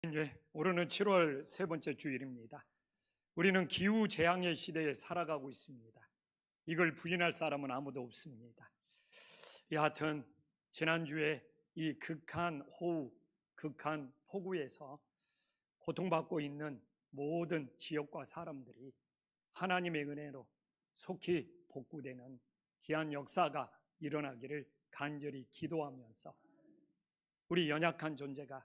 오늘은 7월 세 번째 주일입니다. 우리는 기후 재앙의 시대에 살아가고 있습니다. 이걸 부인할 사람은 아무도 없습니다. 여하튼 지난주에 이 극한 호우, 극한 폭우에서 고통받고 있는 모든 지역과 사람들이 하나님의 은혜로 속히 복구되는 귀한 역사가 일어나기를 간절히 기도하면서 우리 연약한 존재가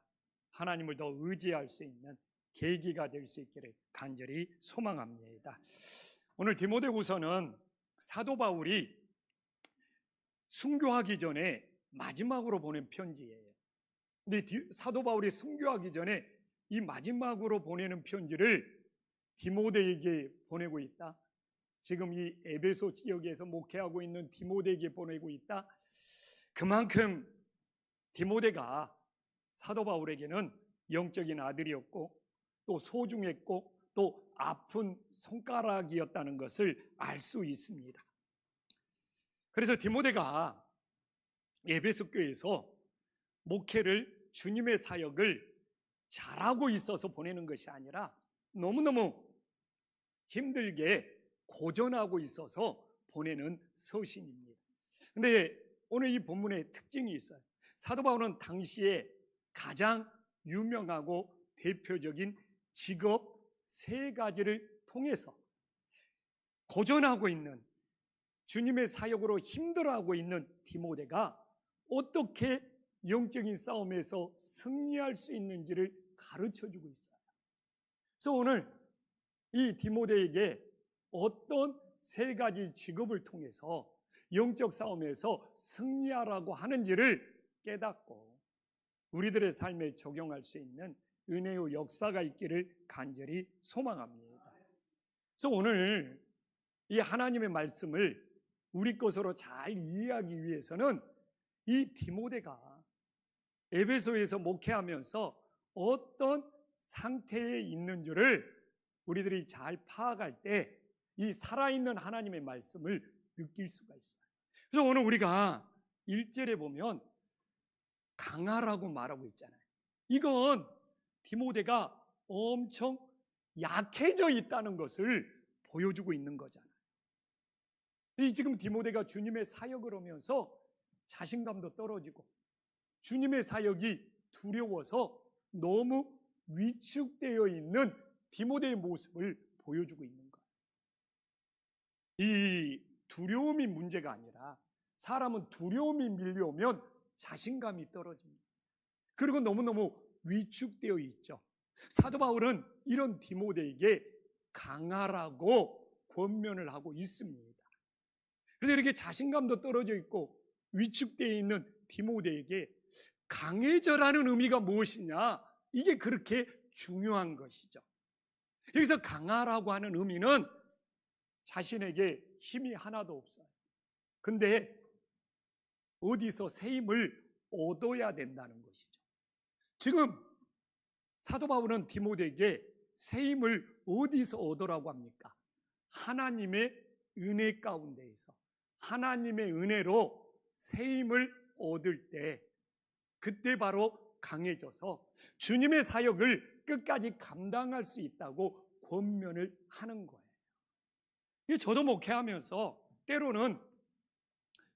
하나님을 더 의지할 수 있는 계기가 될 수 있기를 간절히 소망합니다. 오늘 디모데후서는 사도 바울이 순교하기 전에 마지막으로 보낸 편지예요. 근데 사도 바울이 순교하기 전에 이 마지막으로 보내는 편지를 디모데에게 보내고 있다. 지금 이 에베소 지역에서 목회하고 있는 디모데에게 보내고 있다. 그만큼 디모데가 사도 바울에게는 영적인 아들이었고 또 소중했고 또 아픈 손가락이었다는 것을 알 수 있습니다. 그래서 디모데가 에베소 교회에서 목회를, 주님의 사역을 잘하고 있어서 보내는 것이 아니라 너무너무 힘들게 고전하고 있어서 보내는 서신입니다. 근데 오늘 이 본문에 특징이 있어요. 사도 바울은 당시에 가장 유명하고 대표적인 직업 세 가지를 통해서 고전하고 있는, 주님의 사역으로 힘들어하고 있는 디모데가 어떻게 영적인 싸움에서 승리할 수 있는지를 가르쳐주고 있어요. 그래서 오늘 이 디모데에게 어떤 세 가지 직업을 통해서 영적 싸움에서 승리하라고 하는지를 깨닫고 우리들의 삶에 적용할 수 있는 은혜의 역사가 있기를 간절히 소망합니다. 그래서 오늘 이 하나님의 말씀을 우리 것으로 잘 이해하기 위해서는 이 디모데가 에베소에서 목회하면서 어떤 상태에 있는 줄을 우리들이 잘 파악할 때 이 살아있는 하나님의 말씀을 느낄 수가 있어요. 그래서 오늘 우리가 1절에 보면 강하라고 말하고 있잖아요. 이건 디모데가 엄청 약해져 있다는 것을 보여주고 있는 거잖아요. 지금 디모데가 주님의 사역을 하면서 자신감도 떨어지고 주님의 사역이 두려워서 너무 위축되어 있는 디모데의 모습을 보여주고 있는 거예요. 이 두려움이 문제가 아니라 사람은 두려움이 밀려오면 자신감이 떨어집니다. 그리고 너무너무 위축되어 있죠. 사도 바울은 이런 디모데에게 강하라고 권면을 하고 있습니다. 그래서 이렇게 자신감도 떨어져 있고 위축되어 있는 디모데에게 강해져라는 의미가 무엇이냐? 이게 그렇게 중요한 것이죠. 여기서 강하라고 하는 의미는 자신에게 힘이 하나도 없어요. 근데 어디서 새 힘을 얻어야 된다는 것이죠. 지금 사도 바울은 디모데에게 새 힘을 어디서 얻으라고 합니까? 하나님의 은혜 가운데에서 하나님의 은혜로 새 힘을 얻을 때 그때 바로 강해져서 주님의 사역을 끝까지 감당할 수 있다고 권면을 하는 거예요. 저도 목회하면서 때로는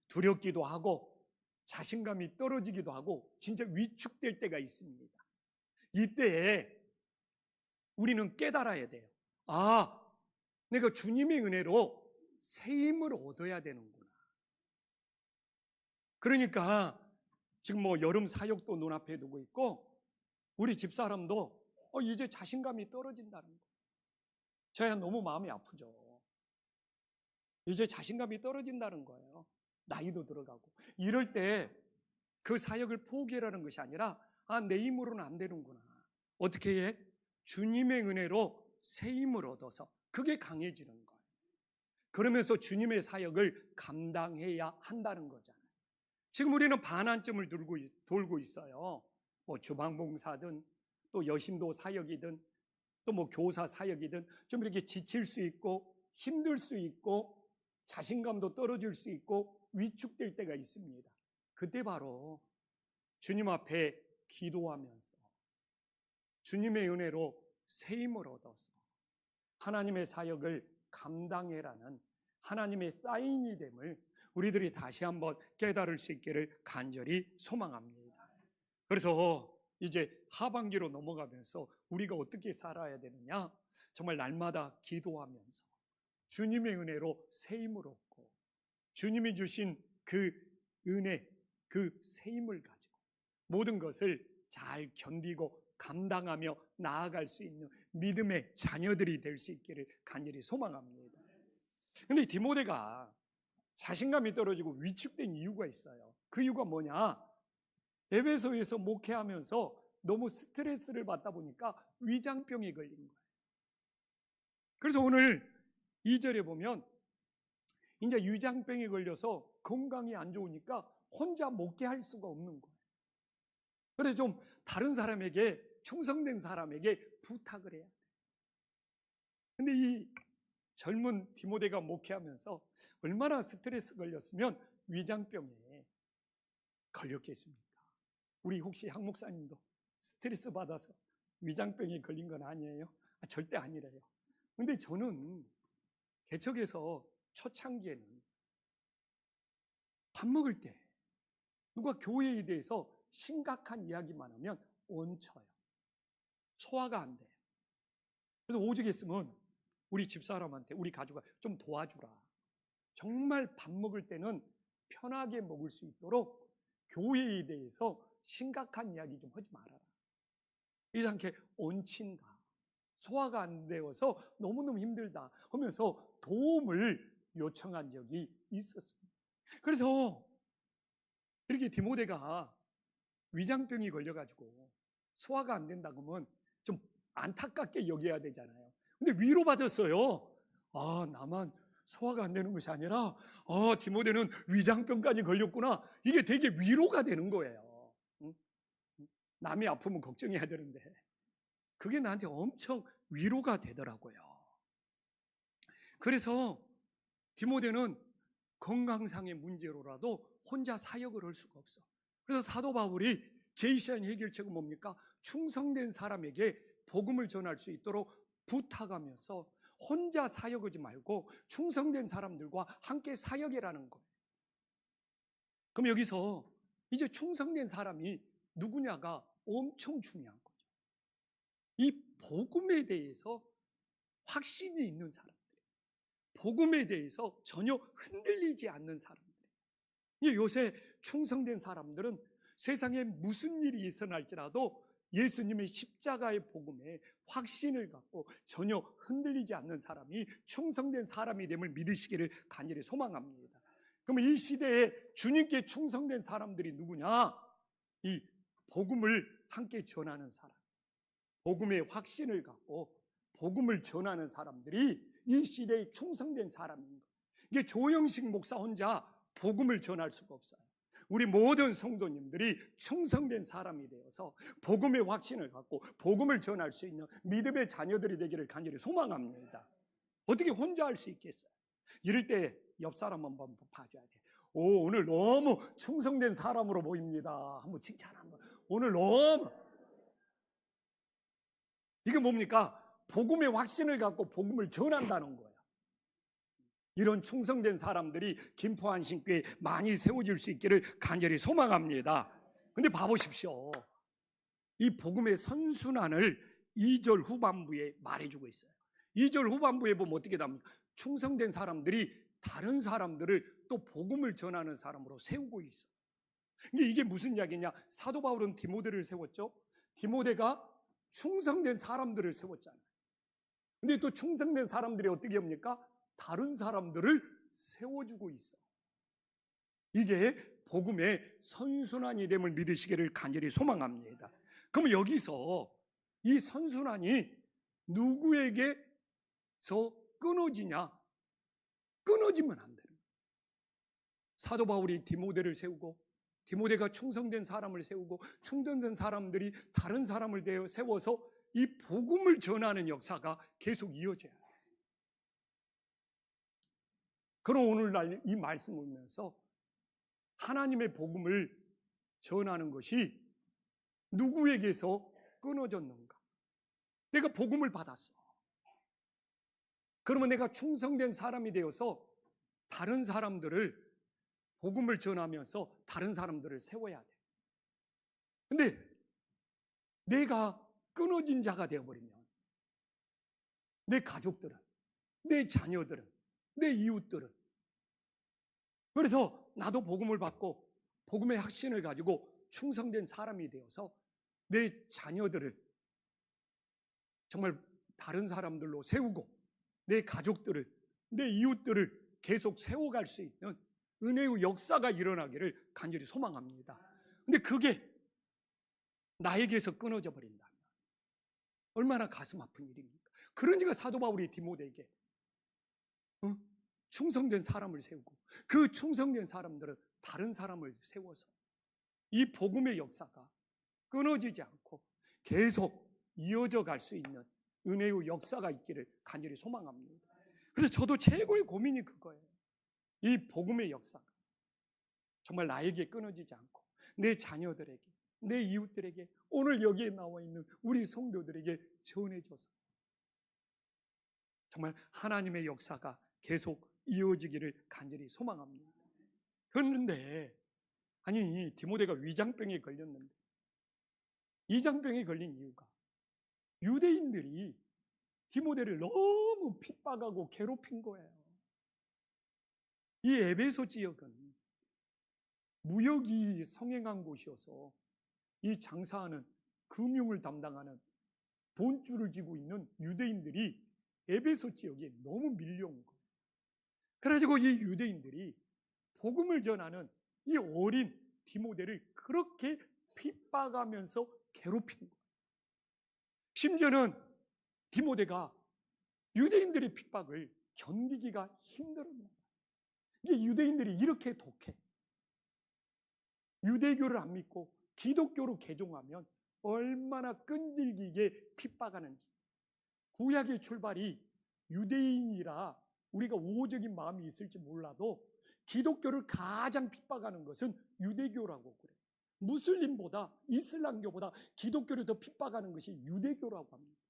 두렵기도 하고 자신감이 떨어지기도 하고 진짜 위축될 때가 있습니다. 이때에 우리는 깨달아야 돼요. 아, 내가 주님의 은혜로 새 힘을 얻어야 되는구나. 그러니까 지금 여름 사역도 눈앞에 두고 있고 우리 집사람도 이제 자신감이 떨어진다는 거. 저야 너무 마음이 아프죠. 이제 자신감이 떨어진다는 거예요. 나이도 들어가고. 이럴 때 그 사역을 포기하라는 것이 아니라 내 힘으로는 안 되는구나. 어떻게 해? 주님의 은혜로 새 힘을 얻어서 그게 강해지는 거예요. 그러면서 주님의 사역을 감당해야 한다는 거잖아요. 지금 우리는 반환점을 돌고 있어요. 주방봉사든 또 여심도 사역이든 또 교사 사역이든 좀 이렇게 지칠 수 있고 힘들 수 있고 자신감도 떨어질 수 있고 위축될 때가 있습니다. 그때 바로 주님 앞에 기도하면서 주님의 은혜로 세임을 얻어서 하나님의 사역을 감당해라는 하나님의 사인이 됨을 우리들이 다시 한번 깨달을 수 있기를 간절히 소망합니다. 그래서 이제 하반기로 넘어가면서 우리가 어떻게 살아야 되느냐? 정말 날마다 기도하면서 주님의 은혜로 세임을 얻고 주님이 주신 그 은혜, 그 세임을 가지고 모든 것을 잘 견디고 감당하며 나아갈 수 있는 믿음의 자녀들이 될 수 있기를 간절히 소망합니다. 근데 디모데가 자신감이 떨어지고 위축된 이유가 있어요. 그 이유가 뭐냐? 에베소에서 목회하면서 너무 스트레스를 받다 보니까 위장병이 걸린 거예요. 그래서 오늘 2절에 보면 이제 위장병이 걸려서 건강이 안 좋으니까 혼자 목회할 수가 없는 거예요. 그래서 좀 다른 사람에게, 충성된 사람에게 부탁을 해야 돼. 근데 이 젊은 디모데가 목회하면서 얼마나 스트레스 걸렸으면 위장병에 걸렸겠습니까? 우리 혹시 양 목사님도 스트레스 받아서 위장병에 걸린 건 아니에요? 절대 아니래요. 근데 저는 개척에서 초창기에는 밥 먹을 때 누가 교회에 대해서 심각한 이야기만 하면 얹혀요. 소화가 안 돼요. 그래서 오직 있으면 우리 집사람한테, 우리 가족아 좀 도와주라. 정말 밥 먹을 때는 편하게 먹을 수 있도록 교회에 대해서 심각한 이야기 좀 하지 말아라. 이상하게 얹힌다. 소화가 안 되어서 너무너무 힘들다 하면서 도움을 요청한 적이 있었습니다. 그래서 이렇게 디모데가 위장병이 걸려가지고 소화가 안 된다 그러면 좀 안타깝게 여겨야 되잖아요. 근데 위로받았어요. 아, 나만 소화가 안 되는 것이 아니라 디모데는 위장병까지 걸렸구나. 이게 되게 위로가 되는 거예요. 응? 남이 아프면 걱정해야 되는데 그게 나한테 엄청 위로가 되더라고요. 그래서 디모데는 건강상의 문제로라도 혼자 사역을 할 수가 없어. 그래서 사도 바울이 제시한 해결책은 뭡니까? 충성된 사람에게 복음을 전할 수 있도록 부탁하면서 혼자 사역하지 말고 충성된 사람들과 함께 사역이라는 거예요. 그럼 여기서 이제 충성된 사람이 누구냐가 엄청 중요한 거죠. 이 복음에 대해서 확신이 있는 사람들, 복음에 대해서 전혀 흔들리지 않는 사람들. 요새 충성된 사람들은 세상에 무슨 일이 일어날지라도 예수님의 십자가의 복음에 확신을 갖고 전혀 흔들리지 않는 사람이 충성된 사람이 됨을 믿으시기를 간절히 소망합니다. 그럼 이 시대에 주님께 충성된 사람들이 누구냐? 이 복음을 함께 전하는 사람, 복음의 확신을 갖고 복음을 전하는 사람들이 이 시대에 충성된 사람인 거예요. 이게 조영식 목사 혼자 복음을 전할 수가 없어요. 우리 모든 성도님들이 충성된 사람이 되어서 복음의 확신을 갖고 복음을 전할 수 있는 믿음의 자녀들이 되기를 간절히 소망합니다. 어떻게 혼자 할 수 있겠어요? 이럴 때 옆 사람 한번 봐줘야 돼. 오늘 너무 충성된 사람으로 보입니다. 한번 칭찬 한번. 오늘 너무. 이게 뭡니까? 복음의 확신을 갖고 복음을 전한다는 거예요. 이런 충성된 사람들이 김포한신교에 많이 세워질 수 있기를 간절히 소망합니다. 근데 봐보십시오. 이 복음의 선순환을 2절 후반부에 말해주고 있어요. 2절 후반부에 보면 어떻게 답니까? 충성된 사람들이 다른 사람들을 또 복음을 전하는 사람으로 세우고 있어. 이게 무슨 이야기냐? 사도 바울은 디모데를 세웠죠. 디모데가 충성된 사람들을 세웠잖아요. 근데 또 충성된 사람들이 어떻게 합니까? 다른 사람들을 세워주고 있어. 이게 복음의 선순환이 됨을 믿으시기를 간절히 소망합니다. 그럼 여기서 이 선순환이 누구에게서 끊어지냐? 끊어지면 안 되는 거예요. 사도 바울이 디모데를 세우고 디모데가 충성된 사람을 세우고 충성된 사람들이 다른 사람을 세워서 이 복음을 전하는 역사가 계속 이어져야 해요. 그럼 오늘날 이 말씀을 보면서 하나님의 복음을 전하는 것이 누구에게서 끊어졌는가? 내가 복음을 받았어. 그러면 내가 충성된 사람이 되어서 다른 사람들을 복음을 전하면서 다른 사람들을 세워야 돼. 근데 내가 끊어진 자가 되어버리면 내 가족들은, 내 자녀들은, 내 이웃들은, 그래서 나도 복음을 받고 복음의 확신을 가지고 충성된 사람이 되어서 내 자녀들을 정말 다른 사람들로 세우고 내 가족들을, 내 이웃들을 계속 세워갈 수 있는 은혜의 역사가 일어나기를 간절히 소망합니다. 근데 그게 나에게서 끊어져 버린다면 얼마나 가슴 아픈 일입니까? 그러니까 사도 바울이 디모데에게 충성된 사람을 세우고 그 충성된 사람들은 다른 사람을 세워서 이 복음의 역사가 끊어지지 않고 계속 이어져 갈 수 있는 은혜의 역사가 있기를 간절히 소망합니다. 그래서 저도 최고의 고민이 그거예요. 이 복음의 역사가 정말 나에게 끊어지지 않고 내 자녀들에게, 내 이웃들에게, 오늘 여기에 나와 있는 우리 성도들에게 전해져서 정말 하나님의 역사가 계속 이어지기를 간절히 소망합니다. 그런데 아니 디모데가 위장병에 걸렸는데, 위장병에 걸린 이유가 유대인들이 디모데를 너무 핍박하고 괴롭힌 거예요. 이 에베소 지역은 무역이 성행한 곳이어서 이 장사하는 금융을 담당하는 돈줄을 쥐고 있는 유대인들이 에베소 지역에 너무 밀려온 거예요. 그래가지고 이 유대인들이 복음을 전하는 이 어린 디모데를 그렇게 핍박하면서 괴롭힌 거예요. 심지어는 디모데가 유대인들의 핍박을 견디기가 힘들었나. 이게 유대인들이 이렇게 독해. 유대교를 안 믿고 기독교로 개종하면 얼마나 끈질기게 핍박하는지. 구약의 출발이 유대인이라 우리가 우호적인 마음이 있을지 몰라도 기독교를 가장 핍박하는 것은 유대교라고 그래요. 무슬림보다, 이슬람교보다 기독교를 더 핍박하는 것이 유대교라고 합니다.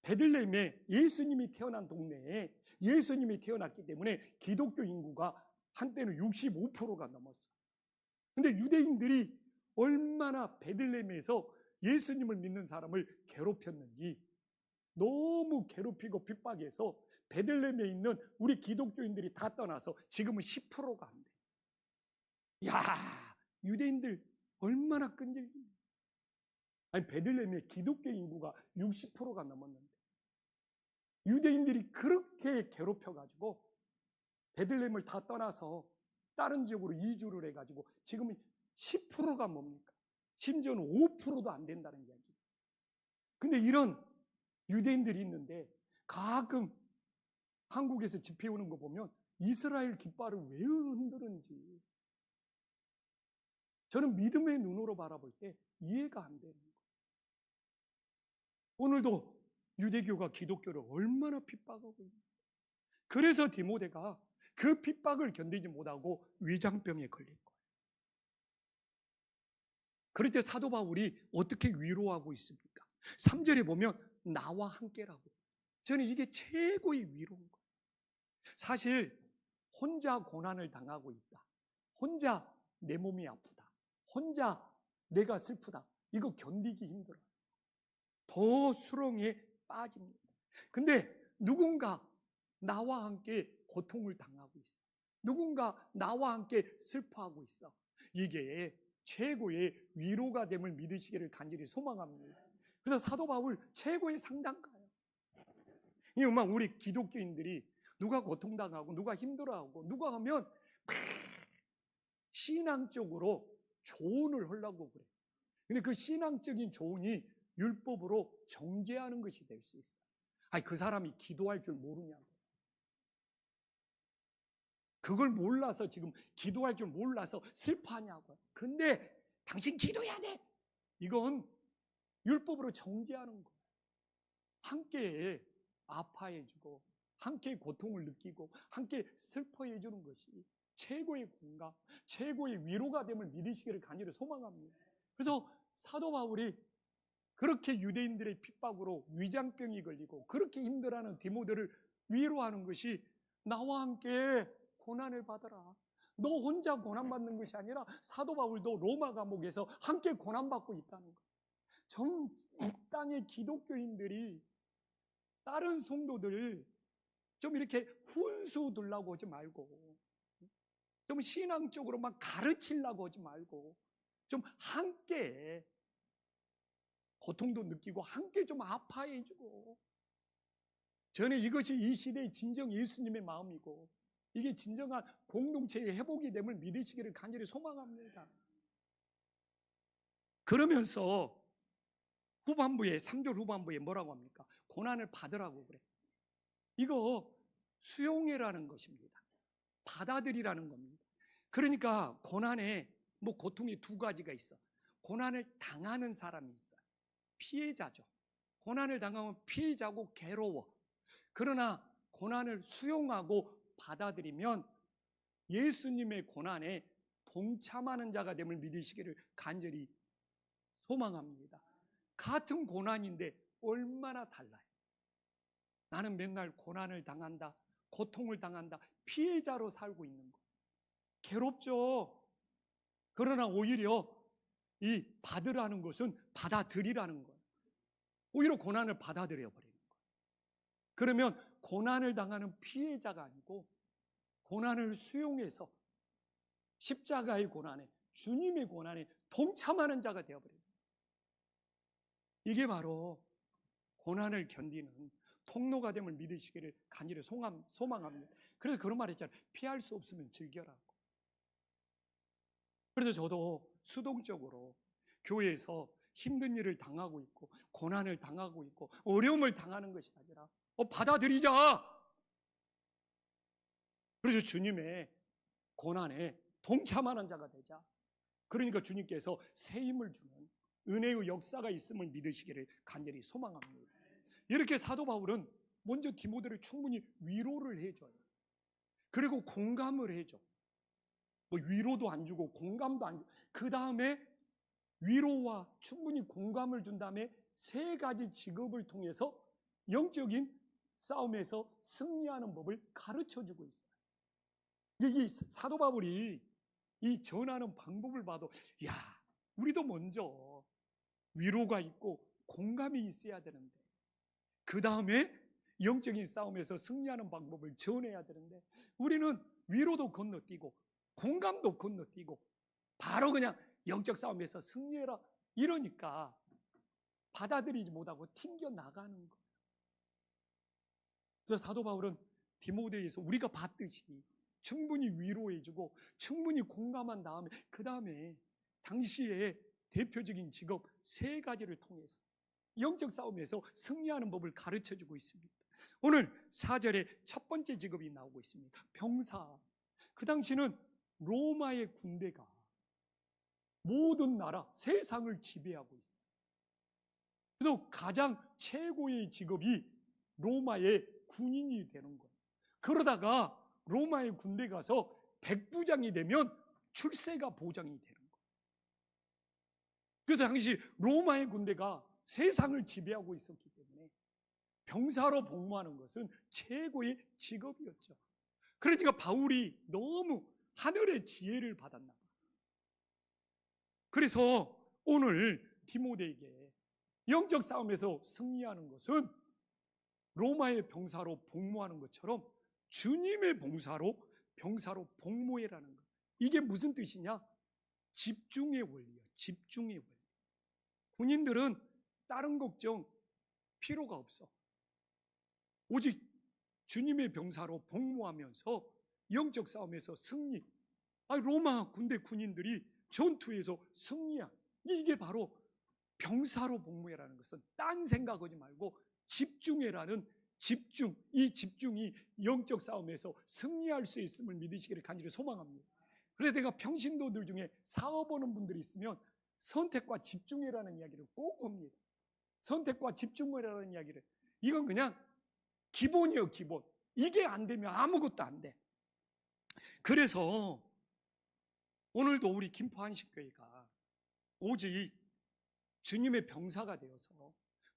베들레헴에 예수님이 태어난 동네에 예수님이 태어났기 때문에 기독교 인구가 한때는 65%가 넘었어요. 근데 유대인들이 얼마나 베들레헴에서 예수님을 믿는 사람을 괴롭혔는지, 너무 괴롭히고 핍박해서 베들레헴에 있는 우리 기독교인들이 다 떠나서 지금은 10%가 안 돼요. 야, 유대인들 얼마나 끈질깁니까? 아니, 베들레헴에 기독교 인구가 60%가 넘었는데 유대인들이 그렇게 괴롭혀가지고 베들레헴을 다 떠나서 다른 지역으로 이주를 해가지고 지금은 10%가 뭡니까? 심지어는 5%도 안 된다는 이야기예요. 근데 이런 유대인들이 있는데 가끔 한국에서 집회 오는 거 보면 이스라엘 깃발을 왜 흔드는지 저는 믿음의 눈으로 바라볼 때 이해가 안 되는 거예요. 오늘도 유대교가 기독교를 얼마나 핍박하고 있는지. 그래서 디모데가 그 핍박을 견디지 못하고 위장병에 걸린 거예요. 그럴 때 사도 바울이 어떻게 위로하고 있습니까? 3절에 보면 나와 함께라고. 저는 이게 최고의 위로인 거예요. 사실 혼자 고난을 당하고 있다, 혼자 내 몸이 아프다, 혼자 내가 슬프다, 이거 견디기 힘들어요. 더 수렁에 빠집니다. 근데 누군가 나와 함께 고통을 당하고 있어, 누군가 나와 함께 슬퍼하고 있어. 이게 최고의 위로가 됨을 믿으시기를 간절히 소망합니다. 그래서 사도 바울 최고의 상담가예요. 이 음악 우리 기독교인들이 누가 고통당하고 누가 힘들어하고 누가 하면 신앙적으로 조언을 하려고 그래. 근데 그 신앙적인 조언이 율법으로 정죄하는 것이 될 수 있어요. 아니, 그 사람이 기도할 줄 모르냐고. 그걸 몰라서 지금 기도할 줄 몰라서 슬퍼하냐고요. 근데 당신 기도해야 돼. 이건 율법으로 정죄하는 거예요. 함께 아파해주고 함께 고통을 느끼고 함께 슬퍼해주는 것이 최고의 공감, 최고의 위로가 됨을 믿으시기를 간절히 소망합니다. 그래서 사도 바울이 그렇게 유대인들의 핍박으로 위장병이 걸리고 그렇게 힘들어하는 디모데를 위로하는 것이 나와 함께 고난을 받아라. 너 혼자 고난받는 것이 아니라 사도 바울도 로마 감옥에서 함께 고난받고 있다는 것. 이 땅의 기독교인들이 다른 성도들 좀 이렇게 훈수 두려고 하지 말고, 좀 신앙적으로만 가르치려고 하지 말고, 좀 함께 고통도 느끼고 함께 좀 아파해주고. 저는 이것이 이 시대의 진정 예수님의 마음이고 이게 진정한 공동체의 회복이 됨을 믿으시기를 간절히 소망합니다. 그러면서 후반부에 3절 후반부에 뭐라고 합니까? 고난을 받으라고 그래. 이거 수용해라는 것입니다. 받아들이라는 겁니다. 그러니까 고난에 고통이 두 가지가 있어. 고난을 당하는 사람이 있어요. 피해자죠. 고난을 당하면 피해자고 괴로워. 그러나 고난을 수용하고 받아들이면 예수님의 고난에 동참하는 자가 됨을 믿으시기를 간절히 소망합니다. 같은 고난인데 얼마나 달라요. 나는 맨날 고난을 당한다, 고통을 당한다, 피해자로 살고 있는 거 괴롭죠. 그러나 오히려 이 받으라는 것은 받아들이라는 거예요. 오히려 고난을 받아들여 버리는 거예요. 그러면 고난을 당하는 피해자가 아니고 고난을 수용해서 십자가의 고난에, 주님의 고난에 동참하는 자가 되어버립니다. 이게 바로 고난을 견디는 통로가 됨을 믿으시기를 간절히 소망합니다. 그래서 그런 말 했잖아요. 피할 수 없으면 즐겨라고. 그래서 저도 수동적으로 교회에서 힘든 일을 당하고 있고 고난을 당하고 있고 어려움을 당하는 것이 아니라 받아들이자. 그래서 주님의 고난에 동참하는 자가 되자. 그러니까 주님께서 새 힘을 주는 은혜의 역사가 있음을 믿으시기를 간절히 소망합니다. 이렇게 사도 바울은 먼저 디모데를 충분히 위로를 해줘요. 그리고 공감을 해줘. 위로도 안 주고 공감도 안 주고, 그 다음에 위로와 충분히 공감을 준 다음에 세 가지 직업을 통해서 영적인 싸움에서 승리하는 법을 가르쳐주고 있어요. 이 사도 바울이 이 전하는 방법을 봐도 야, 우리도 먼저 위로가 있고 공감이 있어야 되는데 그 다음에 영적인 싸움에서 승리하는 방법을 전해야 되는데 우리는 위로도 건너뛰고 공감도 건너뛰고 바로 그냥 영적 싸움에서 승리해라 이러니까 받아들이지 못하고 튕겨 나가는 거예요. 그래서 사도 바울은 디모데에서 우리가 봤듯이 충분히 위로해주고 충분히 공감한 다음에 그 다음에 당시의 대표적인 직업 세 가지를 통해서 영적 싸움에서 승리하는 법을 가르쳐주고 있습니다. 오늘 4절에 첫 번째 직업이 나오고 있습니다. 병사. 그 당시는 로마의 군대가 모든 나라, 세상을 지배하고 있어요. 그래서 가장 최고의 직업이 로마의 군인이 되는 거예요. 그러다가 로마의 군대 가서 백부장이 되면 출세가 보장이 되는 거예요. 그래서 당시 로마의 군대가 세상을 지배하고 있었기 때문에 병사로 복무하는 것은 최고의 직업이었죠. 그러니까 바울이 너무 하늘의 지혜를 받았나 봐요. 그래서 오늘 디모데에게 영적 싸움에서 승리하는 것은 로마의 병사로 복무하는 것처럼 주님의 병사로 복무해라는 것. 이게 무슨 뜻이냐? 집중의 원리야. 집중의 원리. 군인들은 다른 걱정 필요가 없어. 오직 주님의 병사로 복무하면서 영적 싸움에서 승리. 로마 군대 군인들이 전투에서 승리야. 이게 바로 병사로 복무해라는 것은 딴 생각하지 말고 집중해라는 집중. 이 집중이 영적 싸움에서 승리할 수 있음을 믿으시기를 간절히 소망합니다. 그래서 내가 평신도들 중에 사업하는 분들이 있으면 선택과 집중해라는 이야기를 꼭 합니다. 선택과 집중해라는 이야기를. 이건 그냥 기본이에요, 기본. 이게 안 되면 아무것도 안 돼. 그래서 오늘도 우리 김포 한식교회가 오직 주님의 병사가 되어서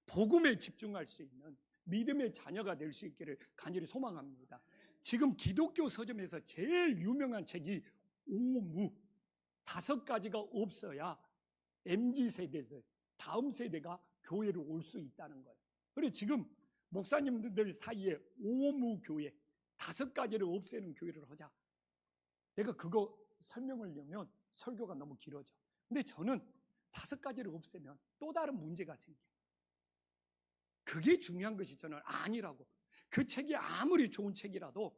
복음에 집중할 수 있는 믿음의 자녀가 될 수 있기를 간절히 소망합니다. 지금 기독교 서점에서 제일 유명한 책이 오무, 5가지가 없어야 MZ세대들, 다음 세대가 교회를 올 수 있다는 거예요. 그래서 지금 목사님들 사이에 오무교회, 5가지를 없애는 교회를 하자. 내가 그거 설명을 하려면 설교가 너무 길어져. 근데 저는 5가지를 없애면 또 다른 문제가 생겨. 그게 중요한 것이 저는 아니라고. 그 책이 아무리 좋은 책이라도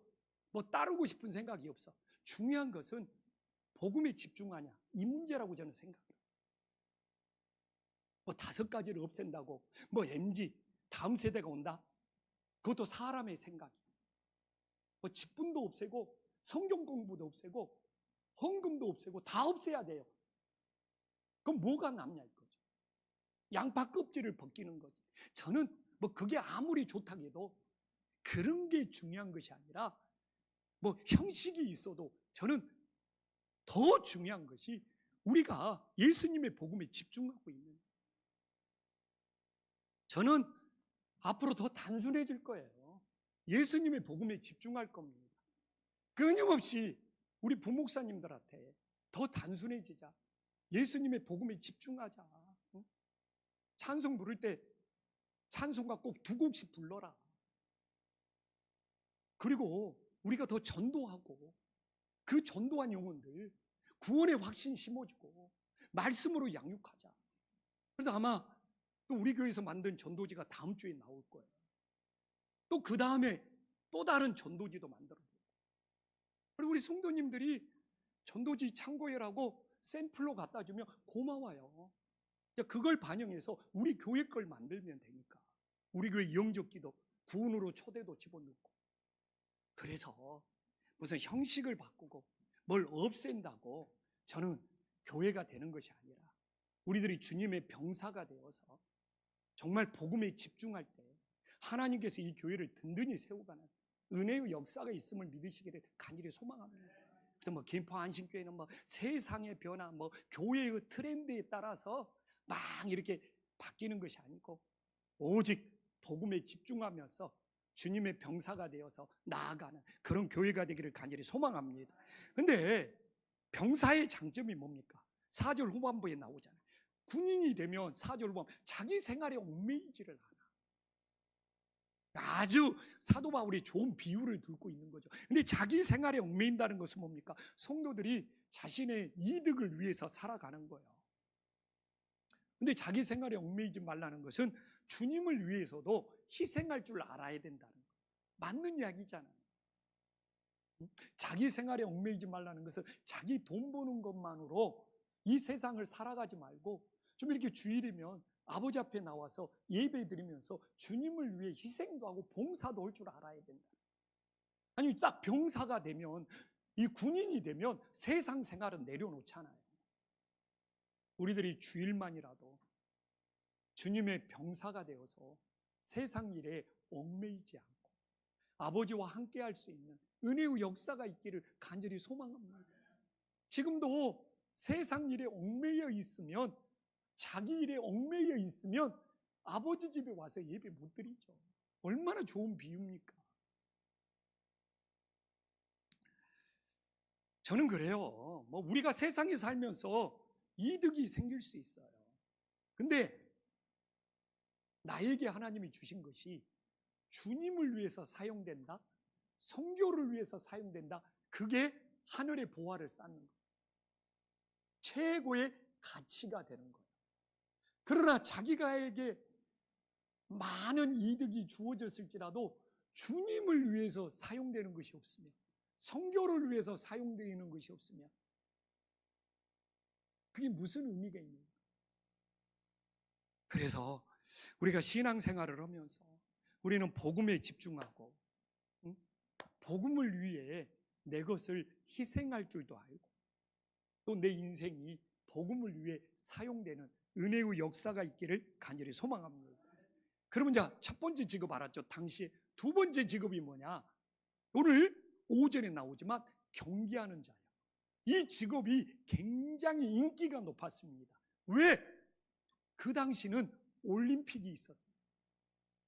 뭐 따르고 싶은 생각이 없어. 중요한 것은 복음에 집중하냐, 이 문제라고 저는 생각해요. 뭐 5가지를 없앤다고 뭐 MZ 다음 세대가 온다? 그것도 사람의 생각이에요. 뭐 직분도 없애고 성경 공부도 없애고 헌금도 없애고 다 없애야 돼요. 그럼 뭐가 남냐 이거죠. 양파 껍질을 벗기는 거지. 저는 뭐 그게 아무리 좋다고 해도 그런 게 중요한 것이 아니라 뭐 형식이 있어도 저는 더 중요한 것이 우리가 예수님의 복음에 집중하고 있는 거예요. 저는 앞으로 더 단순해질 거예요. 예수님의 복음에 집중할 겁니다. 끊임없이 우리 부목사님들한테 더 단순해지자. 예수님의 복음에 집중하자. 찬송 부를 때 찬송가 꼭 2곡씩 불러라. 그리고 우리가 더 전도하고 그 전도한 영혼들 구원의 확신 심어주고 말씀으로 양육하자. 그래서 아마 또 우리 교회에서 만든 전도지가 다음 주에 나올 거예요. 또 그 다음에 또 다른 전도지도 만들어 보고. 그리고 우리 성도님들이 전도지 참고해라고 샘플로 갖다 주면 고마워요. 그걸 반영해서 우리 교회 걸 만들면 되니까. 우리 교회 영접기도 구원으로 초대도 집어넣고. 그래서 무슨 형식을 바꾸고 뭘 없앤다고 저는 교회가 되는 것이 아니라 우리들이 주님의 병사가 되어서 정말 복음에 집중할 때 하나님께서 이 교회를 든든히 세우가는 은혜의 역사가 있음을 믿으시기를 간절히 소망합니다. 그래서 뭐 김포 안심교회는 뭐 세상의 변화, 뭐 교회의 트렌드에 따라서 막 이렇게 바뀌는 것이 아니고 오직 복음에 집중하면서 주님의 병사가 되어서 나아가는 그런 교회가 되기를 간절히 소망합니다. 근데 병사의 장점이 뭡니까? 4절 후반부에 나오잖아요. 군인이 되면 4절 후반부 자기 생활에 얽매이지를 않아. 아주 사도 바울이 좋은 비유를 들고 있는 거죠. 근데 자기 생활에 얽매인다는 것은 뭡니까? 성도들이 자신의 이득을 위해서 살아가는 거예요. 근데 자기 생활에 얽매이지 말라는 것은 주님을 위해서도 희생할 줄 알아야 된다는 거예요. 맞는 이야기잖아요. 자기 생활에 얽매이지 말라는 것은 자기 돈 버는 것만으로 이 세상을 살아가지 말고 좀 이렇게 주일이면 아버지 앞에 나와서 예배 드리면서 주님을 위해 희생도 하고 봉사도 할 줄 알아야 된다. 아니 딱 병사가 되면 이 군인이 되면 세상 생활은 내려놓잖아요. 우리들이 주일만이라도 주님의 병사가 되어서 세상 일에 얽매이지 않고 아버지와 함께 할 수 있는 은혜의 역사가 있기를 간절히 소망합니다. 지금도 세상 일에 얽매여 있으면 자기 일에 얽매여 있으면 아버지 집에 와서 예배 못 드리죠. 얼마나 좋은 비유입니까? 저는 그래요. 뭐 우리가 세상에 살면서 이득이 생길 수 있어요. 근데 나에게 하나님이 주신 것이 주님을 위해서 사용된다, 선교를 위해서 사용된다. 그게 하늘의 보화를 쌓는 거예요. 최고의 가치가 되는 거예요. 그러나 자기가에게 많은 이득이 주어졌을지라도 주님을 위해서 사용되는 것이 없으면, 선교를 위해서 사용되는 것이 없으면 그게 무슨 의미가 있는 거예요? 그래서 우리가 신앙생활을 하면서 우리는 복음에 집중하고 복음을 위해 내 것을 희생할 줄도 알고 또 내 인생이 복음을 위해 사용되는 은혜의 역사가 있기를 간절히 소망합니다. 그러면 자, 첫 번째 직업 알았죠? 당시 두 번째 직업이 뭐냐? 오늘 오전에 나오지만 경기하는 자예요. 이 직업이 굉장히 인기가 높았습니다. 왜? 그 당시는 올림픽이 있었어요.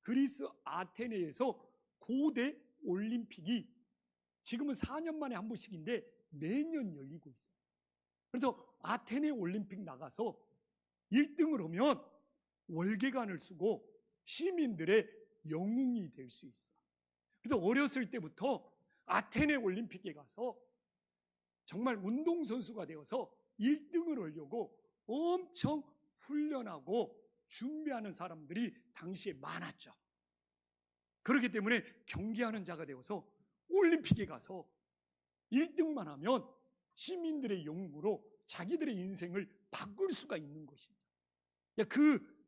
그리스 아테네에서 고대 올림픽이 지금은 4년 만에 한 번씩인데 매년 열리고 있어요. 그래서 아테네 올림픽 나가서 1등을 하면 월계관을 쓰고 시민들의 영웅이 될 수 있어. 그래서 어렸을 때부터 아테네 올림픽에 가서 정말 운동선수가 되어서 1등을 하려고 엄청 훈련하고 준비하는 사람들이 당시에 많았죠. 그렇기 때문에 경기하는 자가 되어서 올림픽에 가서 1등만 하면 시민들의 영웅으로 자기들의 인생을 바꿀 수가 있는 것입니다. 그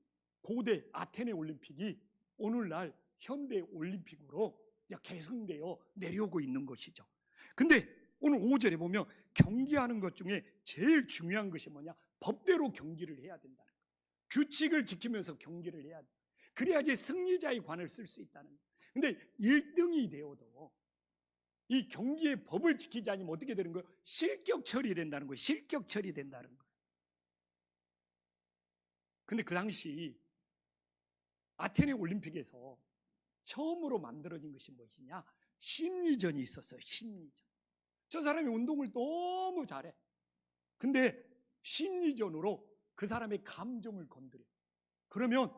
고대 아테네 올림픽이 오늘날 현대 올림픽으로 계승되어 내려오고 있는 것이죠. 근데 오늘 5절에 보면 경기하는 것 중에 제일 중요한 것이 뭐냐? 법대로 경기를 해야 된다는 거예요. 규칙을 지키면서 경기를 해야 돼. 그래야지 승리자의 관을 쓸 수 있다는 거예요. 근데 1등이 되어도 이 경기의 법을 지키지 않으면 어떻게 되는 거예요? 실격 처리된다는 거예요. 실격 처리된다는 거예요. 근데 그 당시 아테네 올림픽에서 처음으로 만들어진 것이 무엇이냐? 심리전이 있었어요. 심리전. 저 사람이 운동을 너무 잘해. 근데 심리전으로 그 사람의 감정을 건드려. 그러면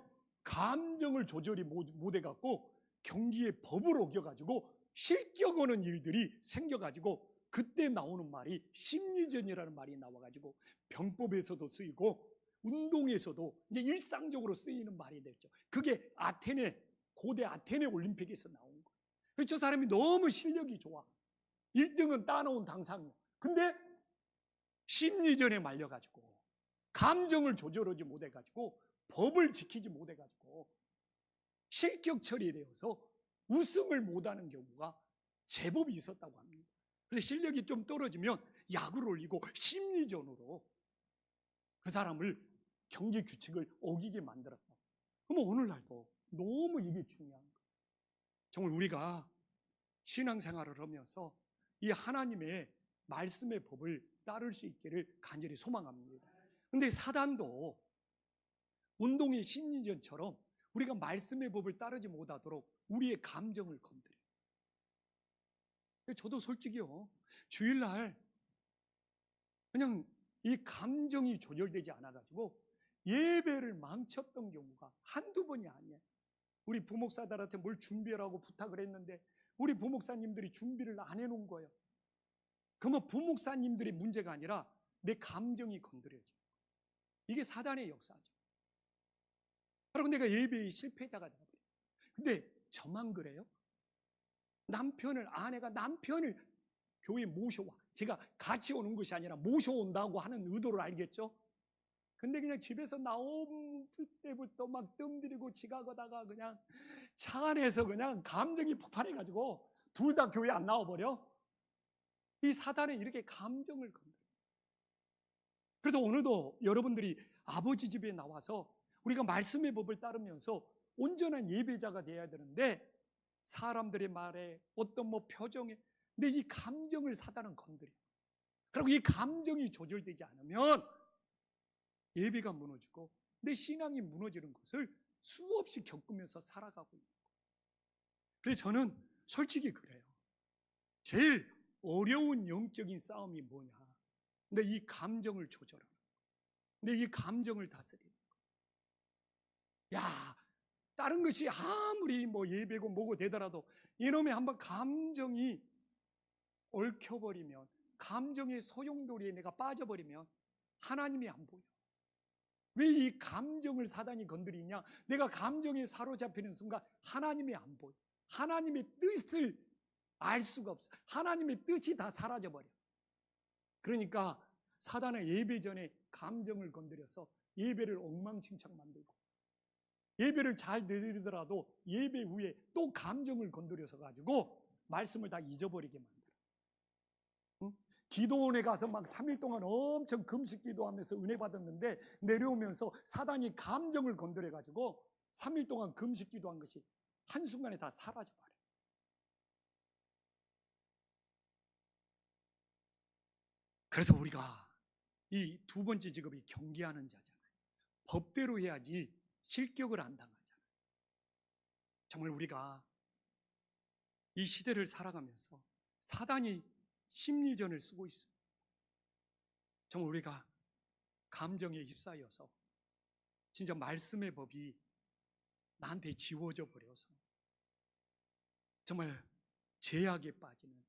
감정을 조절이 못해갖고 경기의 법을 어겨가지고 실격하는 일들이 생겨가지고 그때 나오는 말이 심리전이라는 말이 나와가지고 병법에서도 쓰이고 운동에서도 이제 일상적으로 쓰이는 말이 됐죠. 그게 고대 아테네 올림픽에서 나온 거예요. 그래서 저 사람이 너무 실력이 좋아. 1등은 따놓은 당상이야. 근데 심리전에 말려가지고 감정을 조절하지 못해가지고 법을 지키지 못해가지고 실격 처리되어서 우승을 못하는 경우가 제법 있었다고 합니다. 그래서 실력이 좀 떨어지면 약을 올리고 심리전으로 그 사람을 경기 규칙을 어기게 만들었다. 그러면 오늘날도 너무 이게 중요한 거예요. 정말 우리가 신앙생활을 하면서 이 하나님의 말씀의 법을 따를 수 있기를 간절히 소망합니다. 근데 사단도 운동의 심리전처럼 우리가 말씀의 법을 따르지 못하도록 우리의 감정을 건드려요. 저도 솔직히요, 주일날 그냥 이 감정이 조절되지 않아가지고 예배를 망쳤던 경우가 한두 번이 아니에요. 우리 부목사들한테 뭘 준비하라고 부탁을 했는데 우리 부목사님들이 준비를 안 해놓은 거예요. 그러면 부목사님들의 문제가 아니라 내 감정이 건드려져요. 이게 사단의 역사죠. 그리고 내가 예배의 실패자가 되어버려요. 근데 저만 그래요? 아내가 남편을 교회에 모셔와. 제가 같이 오는 것이 아니라 모셔온다고 하는 의도를 알겠죠? 근데 그냥 집에서 나온 때부터 막 뜸들이고 지각하다가 그냥 차 안에서 그냥 감정이 폭발해가지고 둘 다 교회 안 나와버려. 이 사단은 이렇게 감정을 건드려. 그래서 오늘도 여러분들이 아버지 집에 나와서 우리가 말씀의 법을 따르면서 온전한 예배자가 되어야 되는데 사람들의 말에 어떤 표정에 근데 이 감정을 사단은 건드려. 그리고 이 감정이 조절되지 않으면 예배가 무너지고 내 신앙이 무너지는 것을 수없이 겪으면서 살아가고 있는 거예요. 그래서 저는 솔직히 그래요. 제일 어려운 영적인 싸움이 뭐냐? 근데 이 감정을 조절하는 거예요. 근데 이 감정을 다스리는 거예요. 야, 다른 것이 아무리 예배고 뭐고 되더라도 이놈의 한번 감정이 얽혀버리면, 감정의 소용돌이에 내가 빠져버리면 하나님이 안 보여. 왜 이 감정을 사단이 건드리냐? 내가 감정에 사로잡히는 순간 하나님이 안 보여. 하나님의 뜻을 알 수가 없어. 하나님의 뜻이 다 사라져버려. 그러니까 사단은 예배 전에 감정을 건드려서 예배를 엉망진창 만들고, 예배를 잘 드리더라도 예배 후에 또 감정을 건드려서 가지고 말씀을 다 잊어버리게 만들어. 기도원에 가서 막 3일 동안 엄청 금식 기도하면서 은혜 받았는데 내려오면서 사단이 감정을 건드려 가지고 3일 동안 금식 기도한 것이 한순간에 다 사라져버려. 그래서 우리가 이 두 번째 직업이 경계하는 자잖아요. 법대로 해야지 실격을 안 당하잖아요. 정말 우리가 이 시대를 살아가면서 사단이 심리전을 쓰고 있습니다. 정말 우리가 감정에 휩싸여서 진짜 말씀의 법이 나한테 지워져 버려서 정말 죄악에 빠지는,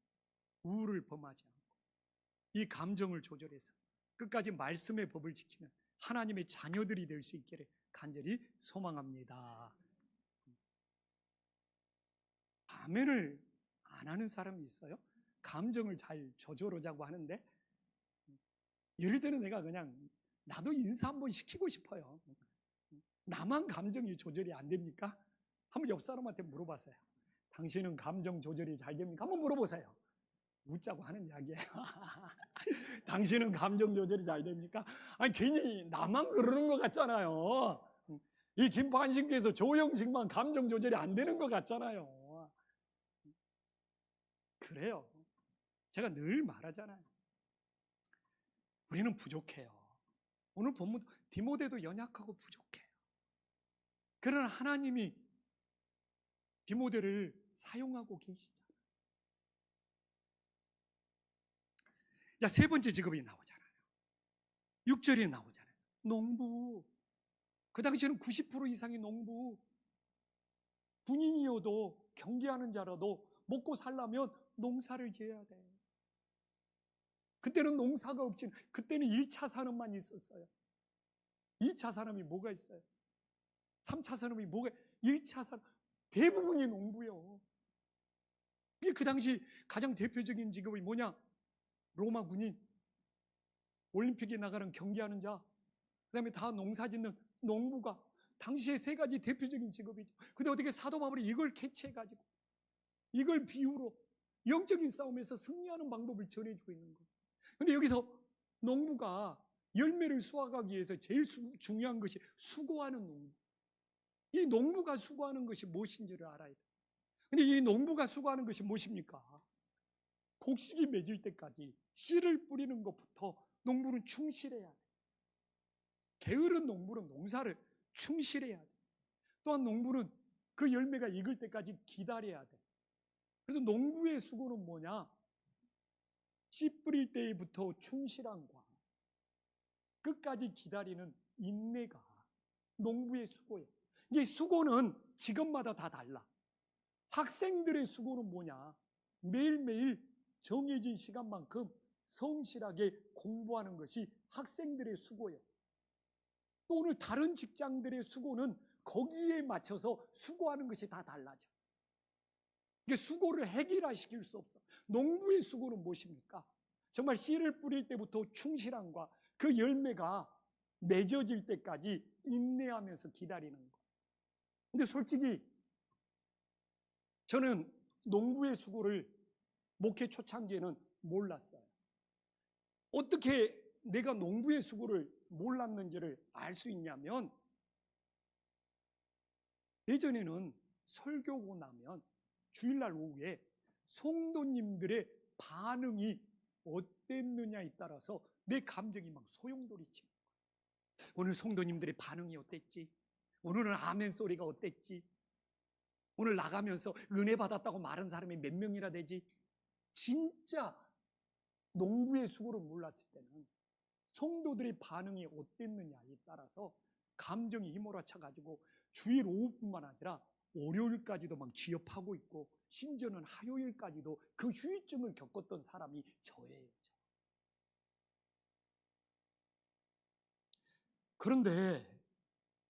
우울을 범하지 않고 이 감정을 조절해서 끝까지 말씀의 법을 지키는 하나님의 자녀들이 될 수 있기를 간절히 소망합니다. 아멘을 안 하는 사람이 있어요? 감정을 잘 조절하자고 하는데, 이럴 때는 내가 그냥 나도 인사 한번 시키고 싶어요. 나만 감정이 조절이 안 됩니까? 한번 옆 사람한테 물어봤어요. 당신은 감정 조절이 잘 됩니까? 한번 물어보세요. 웃자고 하는 이야기예요. 당신은 감정 조절이 잘 됩니까? 아니, 괜히 나만 그러는 것 같잖아요. 이 김판신께서 조영식만 감정 조절이 안 되는 것 같잖아요. 그래요. 제가 늘 말하잖아요. 우리는 부족해요. 오늘 본문 디모데도 연약하고 부족해요. 그러나 하나님이 디모데를 사용하고 계시잖아요. 자, 세 번째 직업이 나오잖아요. 6절에 나오잖아요. 농부. 그 당시에는 90% 이상이 농부. 군인이어도 경계하는 자라도 먹고 살려면 농사를 지어야 돼. 그때는 농사가 없지. 그때는 1차 산업만 있었어요. 2차 산업이 뭐가 있어요? 3차 산업이 뭐가, 1차 산업 대부분이 농부요. 이게 그 당시 가장 대표적인 직업이 뭐냐? 로마 군인, 올림픽에 나가는 경기하는 자, 그 다음에 다 농사 짓는 농부가 당시에 세 가지 대표적인 직업이죠. 근데 어떻게 사도 바울이 이걸 캐치해가지고 이걸 비유로 영적인 싸움에서 승리하는 방법을 전해주고 있는 거예요. 근데 여기서 농부가 열매를 수확하기 위해서 제일 중요한 것이 수고하는 농부. 이 농부가 수고하는 것이 무엇인지를 알아야 돼요. 근데 이 농부가 수고하는 것이 무엇입니까? 곡식이 맺을 때까지 씨를 뿌리는 것부터 농부는 충실해야 돼. 게으른 농부는 농사를 충실해야 돼. 또한 농부는 그 열매가 익을 때까지 기다려야 돼. 그래서 농부의 수고는 뭐냐? 씨 뿌릴 때부터 충실함과 끝까지 기다리는 인내가 농부의 수고예요. 이 수고는 직업마다 다 달라. 학생들의 수고는 뭐냐? 매일매일 정해진 시간만큼 성실하게 공부하는 것이 학생들의 수고예요. 또 오늘 다른 직장들의 수고는 거기에 맞춰서 수고하는 것이 다 달라져. 이게 수고를 해결화시킬 수 없어. 농부의 수고는 무엇입니까? 정말 씨를 뿌릴 때부터 충실함과 그 열매가 맺어질 때까지 인내하면서 기다리는 거. 근데 솔직히 저는 농부의 수고를 목회 초창기에는 몰랐어요. 어떻게 내가 농부의 수고를 몰랐는지를 알 수 있냐면, 예전에는 설교고 나면 주일날 오후에 성도님들의 반응이 어땠느냐에 따라서 내 감정이 막 소용돌이치는 거예요. 오늘 성도님들의 반응이 어땠지? 오늘은 아멘 소리가 어땠지? 오늘 나가면서 은혜 받았다고 말한 사람이 몇 명이나 되지? 진짜 농부의 수고를 몰랐을 때는 성도들의 반응이 어땠느냐에 따라서 감정이 휘몰아쳐가지고 주일 오후뿐만 아니라 월요일까지도 막 지업하고 있고, 심지어는 화요일까지도 그 후유증을 겪었던 사람이 저예요. 그런데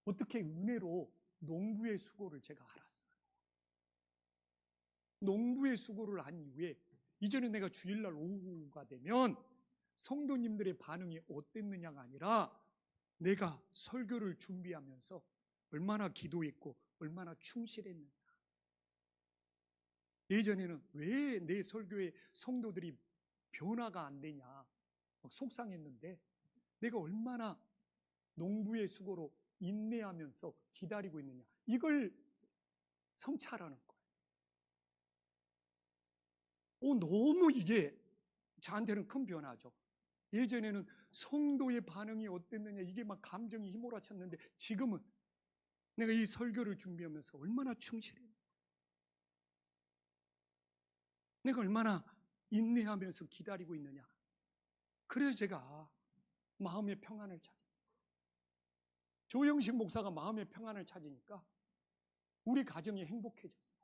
어떻게 은혜로 농부의 수고를 제가 알았어요. 농부의 수고를 한 이후에 이제는 내가 주일날 오후가 되면 성도님들의 반응이 어땠느냐가 아니라 내가 설교를 준비하면서 얼마나 기도했고 얼마나 충실했는가. 예전에는 왜 내 설교에 성도들이 변화가 안 되냐 막 속상했는데, 내가 얼마나 농부의 수고로 인내하면서 기다리고 있느냐, 이걸 성찰하는 거예요. 너무 이게 저한테는 큰 변화죠. 예전에는 성도의 반응이 어땠느냐 이게 막 감정이 휘몰아쳤는데 지금은 내가 이 설교를 준비하면서 얼마나 충실해, 내가 얼마나 인내하면서 기다리고 있느냐. 그래서 제가 마음의 평안을 찾았어요. 조영식 목사가 마음의 평안을 찾으니까 우리 가정이 행복해졌어요.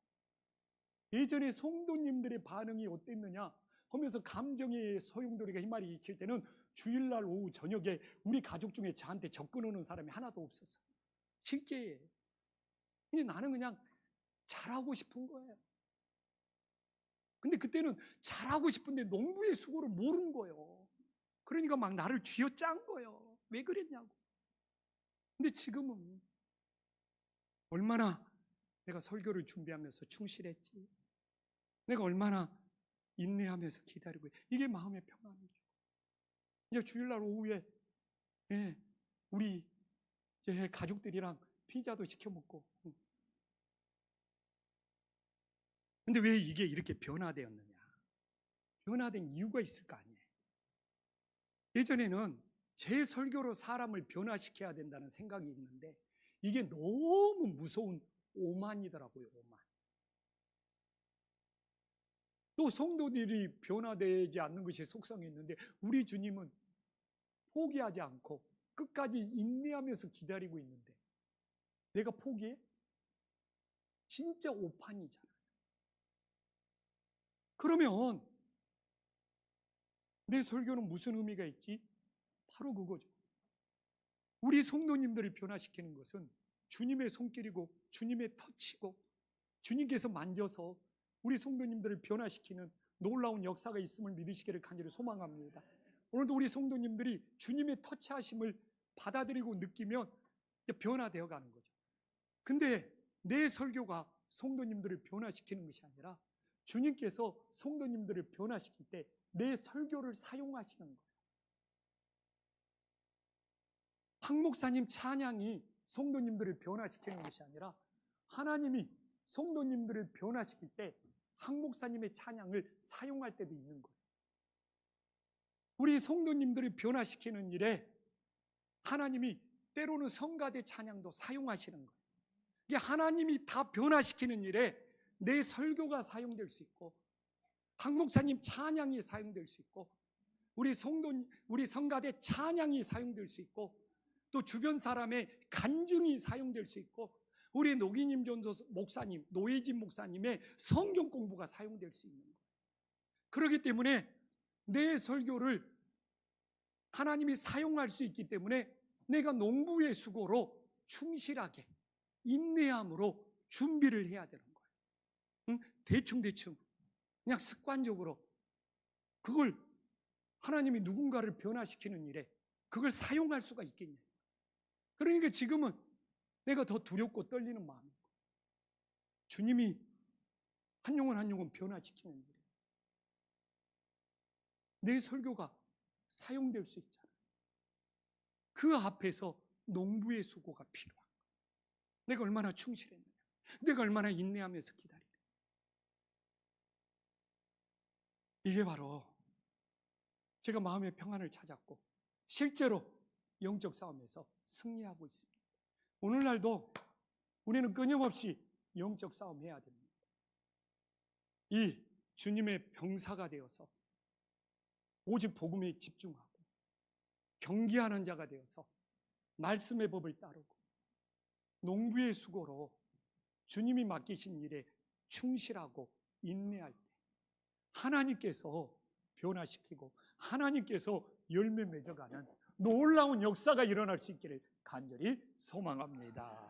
예전에 성도님들의 반응이 어땠느냐 하면서 감정의 소용돌이가 휘말이 익힐 때는 주일날 오후 저녁에 우리 가족 중에 저한테 접근 오는 사람이 하나도 없었어요. 실제예요. 근데 나는 그냥 잘하고 싶은 거예요. 근데 그때는 잘하고 싶은데 농부의 수고를 모르는 거예요. 그러니까 막 나를 쥐어짠 거예요. 왜 그랬냐고. 근데 지금은 얼마나 내가 설교를 준비하면서 충실했지, 내가 얼마나 인내하면서 기다리고, 이게 마음의 평안이죠. 이제 주일날 오후에 우리 이제 가족들이랑 피자도 시켜 먹고. 근데 왜 이게 이렇게 변화되었느냐? 변화된 이유가 있을 거 아니에요. 예전에는 제 설교로 사람을 변화시켜야 된다는 생각이 있는데 이게 너무 무서운 오만이더라고요. 오만. 또 성도들이 변화되지 않는 것이 속성이 있는데 우리 주님은 포기하지 않고 끝까지 인내하면서 기다리고 있는데 내가 포기해? 진짜 오판이잖아요. 그러면 내 설교는 무슨 의미가 있지? 바로 그거죠. 우리 성도님들을 변화시키는 것은 주님의 손길이고 주님의 터치고 주님께서 만져서 우리 성도님들을 변화시키는 놀라운 역사가 있음을 믿으시기를 간절히 소망합니다. 오늘도 우리 성도님들이 주님의 터치하심을 받아들이고 느끼면 변화되어 가는 거죠. 근데 내 설교가 성도님들을 변화시키는 것이 아니라 주님께서 성도님들을 변화시킬 때 내 설교를 사용하시는 거예요. 황 목사님 찬양이 성도님들을 변화시키는 것이 아니라 하나님이 성도님들을 변화시킬 때 황 목사님의 찬양을 사용할 때도 있는 거예요. 우리 성도님들을 변화시키는 일에 하나님이 때로는 성가대 찬양도 사용하시는 거예요. 이게 하나님이 다 변화시키는 일에 내 설교가 사용될 수 있고 황 목사님 찬양이 사용될 수 있고 우리 성가대 찬양이 사용될 수 있고 또 주변 사람의 간증이 사용될 수 있고 우리 노기님 전도 목사님, 노예진 목사님의 성경 공부가 사용될 수 있는 거예요. 그렇기 때문에 내 설교를 하나님이 사용할 수 있기 때문에 내가 농부의 수고로 충실하게 인내함으로 준비를 해야 되는 거예요. 대충 그냥 습관적으로 그걸 하나님이 누군가를 변화시키는 일에 그걸 사용할 수가 있겠냐. 그러니까 지금은 내가 더 두렵고 떨리는 마음이고 주님이 한 영혼 변화시키는 일에 내 설교가 사용될 수 있잖아요. 그 앞에서 농부의 수고가 필요한 거예요. 내가 얼마나 충실했느냐, 내가 얼마나 인내하면서 기다리느냐. 이게 바로 제가 마음의 평안을 찾았고 실제로 영적 싸움에서 승리하고 있습니다. 오늘날도 우리는 끊임없이 영적 싸움 해야 됩니다. 이 주님의 병사가 되어서 오직 복음에 집중하고 경계하는 자가 되어서 말씀의 법을 따르고 농부의 수고로 주님이 맡기신 일에 충실하고 인내할 때 하나님께서 변화시키고 하나님께서 열매 맺어가는 놀라운 역사가 일어날 수 있기를 간절히 소망합니다.